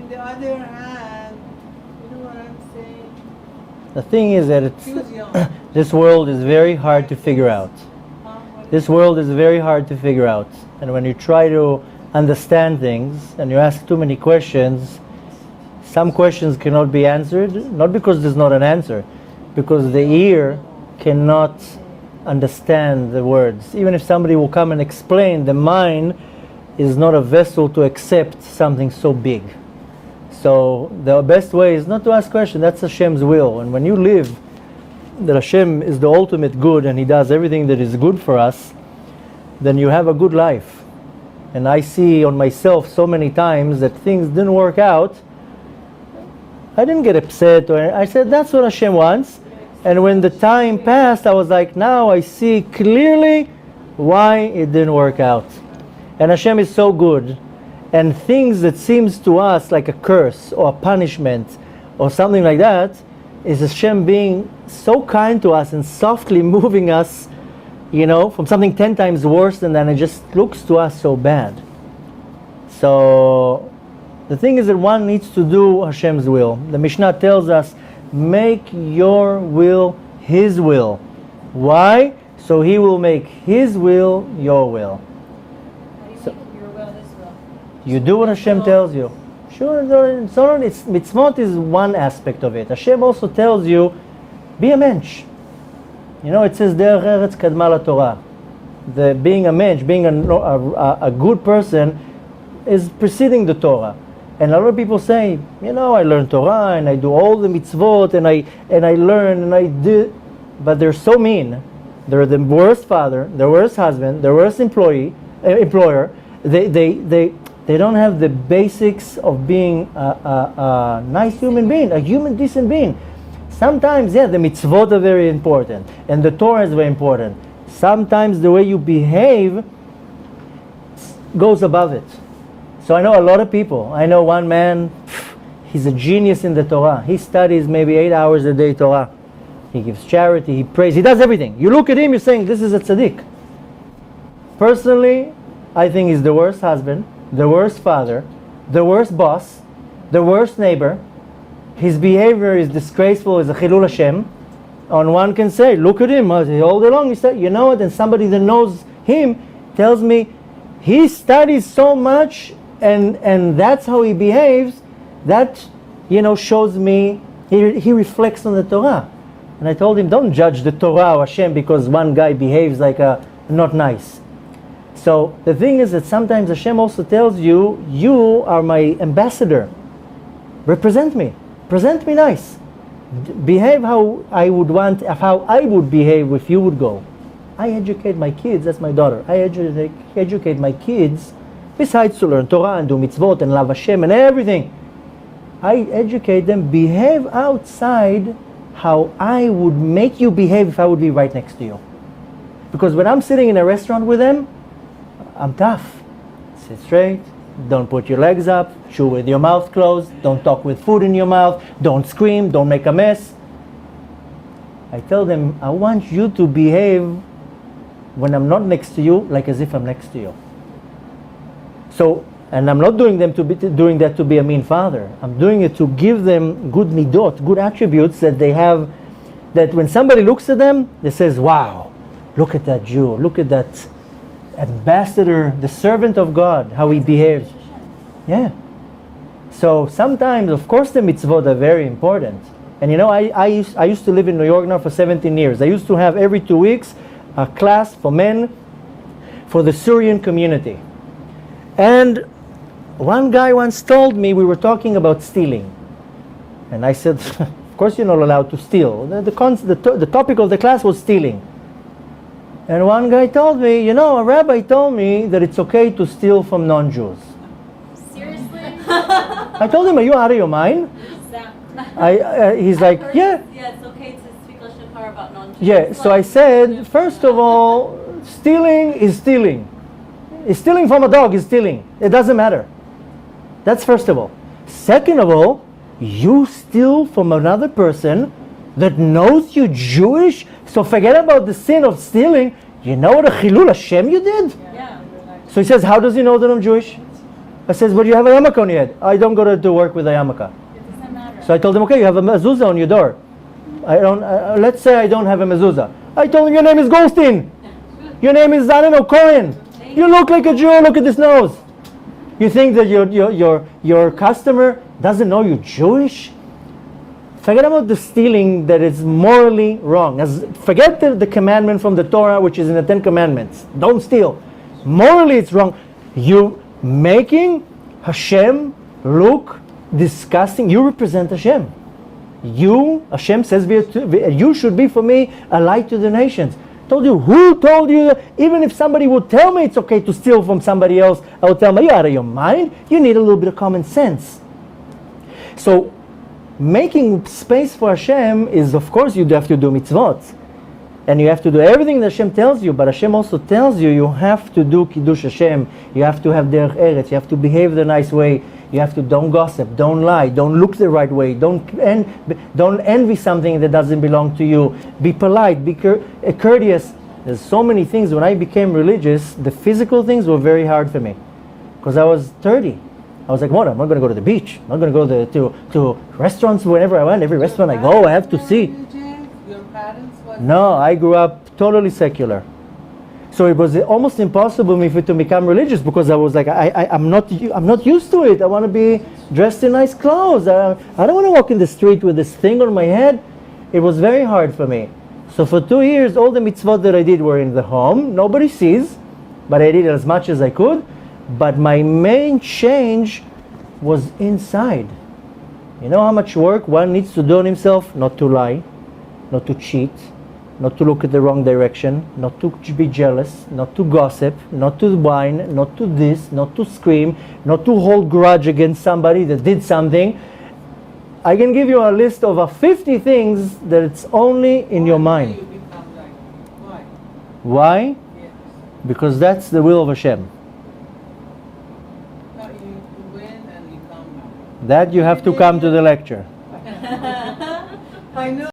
the other hand, you know what I'm saying? The thing is that this world is very hard to figure out. This world is very hard to figure out. And when you try to understand things and you ask too many questions, some questions cannot be answered, not because there's not an answer, because the ear cannot understand the words. Even if somebody will come and explain, the mind is not a vessel to accept something so big. So the best way is not to ask questions. That's Hashem's will. And when you live that Hashem is the ultimate good and He does everything that is good for us, then you have a good life. And I see on myself so many times that things didn't work out. I didn't get upset, or I said, that's what Hashem wants. And when the time passed, I was like, now I see clearly why it didn't work out. And Hashem is so good. And things that seems to us like a curse or a punishment or something like that, is Hashem being so kind to us and softly moving us, from something 10 times worse than that. It just looks to us so bad. So the thing is that one needs to do Hashem's will. The Mishnah tells us, make your will His will. Why? So He will make His will your will. So your will, His will. You do what Hashem tells you. Sure, mitzvot is one aspect of it. Hashem also tells you, be a mensch. It says, Derech Eretz Kadma LaTorah. The being a mensch, being a good person, is preceding the Torah. And a lot of people say, I learn Torah and I do all the mitzvot and I learn and I do, but they're so mean. They're the worst father, the worst husband, the worst employer. They don't have the basics of being a nice human being, a human decent being. Sometimes, the mitzvot are very important and the Torah is very important. Sometimes the way you behave goes above it. So I know a lot of people. I know one man, he's a genius in the Torah. He studies maybe 8 hours a day Torah. He gives charity, he prays, he does everything. You look at him, you're saying, this is a tzaddik. Personally, I think he's the worst husband, the worst father, the worst boss, the worst neighbor. His behavior is disgraceful, is a chilul Hashem. On one can say, look at him, all day long, he said, you know what, and somebody that knows him tells me, he studies so much and that's how he behaves, that, shows me, he reflects on the Torah. And I told him, don't judge the Torah or Hashem because one guy behaves like not nice. So the thing is that sometimes Hashem also tells you, you are my ambassador. Represent me. Present me nice. Behave how I would want, how I would behave if you would go. I educate my kids, that's my daughter. I educate my kids, besides to learn Torah and do mitzvot and love Hashem and everything. I educate them, behave outside how I would make you behave if I would be right next to you. Because when I'm sitting in a restaurant with them, I'm tough. Sit straight, don't put your legs up, chew with your mouth closed, don't talk with food in your mouth, don't scream, don't make a mess. I tell them, I want you to behave when I'm not next to you like as if I'm next to you. So, and I'm not doing that to be a mean father. I'm doing it to give them good midot, good attributes that they have, that when somebody looks at them, they says, wow, look at that Jew, look at that ambassador, the servant of God, how he behaves. Yeah. So sometimes, of course, the mitzvot are very important. And I used to live in New York now for 17 years. I used to have every 2 weeks a class for men for the Syrian community. And one guy once told me, we were talking about stealing. And I said, of course you're not allowed to steal. The topic of the class was stealing. And one guy told me, a rabbi told me that it's okay to steal from non-Jews. Seriously? I told him, are you out of your mind? He's like, yeah. Yeah, it's okay to speak Lashon Hara about non-Jews. Yeah, so I said, first of all, stealing is stealing. Stealing from a dog is stealing. It doesn't matter. That's first of all. Second of all, you steal from another person that knows you Jewish, so forget about the sin of stealing. You know what a chilul Hashem you did? Yeah. So he says, how does he know that I'm Jewish? I says, but you have a yarmulke on your head. I don't go to work with a yarmulke. It doesn't matter. So I told him, okay, you have a mezuzah on your door. I don't. Let's say I don't have a mezuzah. I told him, your name is Goldstein. Your name is, I don't know, Cohen. You look like a Jew. Look at this nose. You think that your customer doesn't know you're Jewish? Forget about the stealing that is morally wrong. Forget the commandment from the Torah, which is in the 10 Commandments. Don't steal. Morally, it's wrong. You making Hashem look disgusting. You represent Hashem. Hashem says, you should be for me a light to the nations. Told you, who told you that? Even if somebody would tell me it's okay to steal from somebody else, I would tell them, are you out of your mind? You need a little bit of common sense. So, making space for Hashem is, of course, you have to do mitzvot. And you have to do everything that Hashem tells you, but Hashem also tells you, you have to do Kiddush Hashem. You have to have derech eretz. You have to behave the nice way. You have to don't gossip, don't lie, don't look the right way, don't envy something that doesn't belong to you. Be polite, be courteous. There's so many things. When I became religious, the physical things were very hard for me. Because I was 30. I was like, what? I'm not going to go to the beach. I'm not going to go to restaurants whenever I went. Every restaurant I go, I have to see. Your parents were... No, I grew up totally secular. So it was almost impossible for me to become religious because I was like, I'm not used to it. I want to be dressed in nice clothes. I don't want to walk in the street with this thing on my head. It was very hard for me. So for 2 years, all the mitzvot that I did were in the home. Nobody sees, but I did as much as I could. But my main change was inside. You know how much work one needs to do on himself? Not to lie, not to cheat, not to look at the wrong direction, not to be jealous, not to gossip, not to whine, not to this, not to scream, not to hold grudge against somebody that did something. I can give you a list of 50 things that it's only in your mind. You become like, why? Why? Yes. Because that's the will of Hashem. No, you win and you come back. That you have to come to the lecture. I know.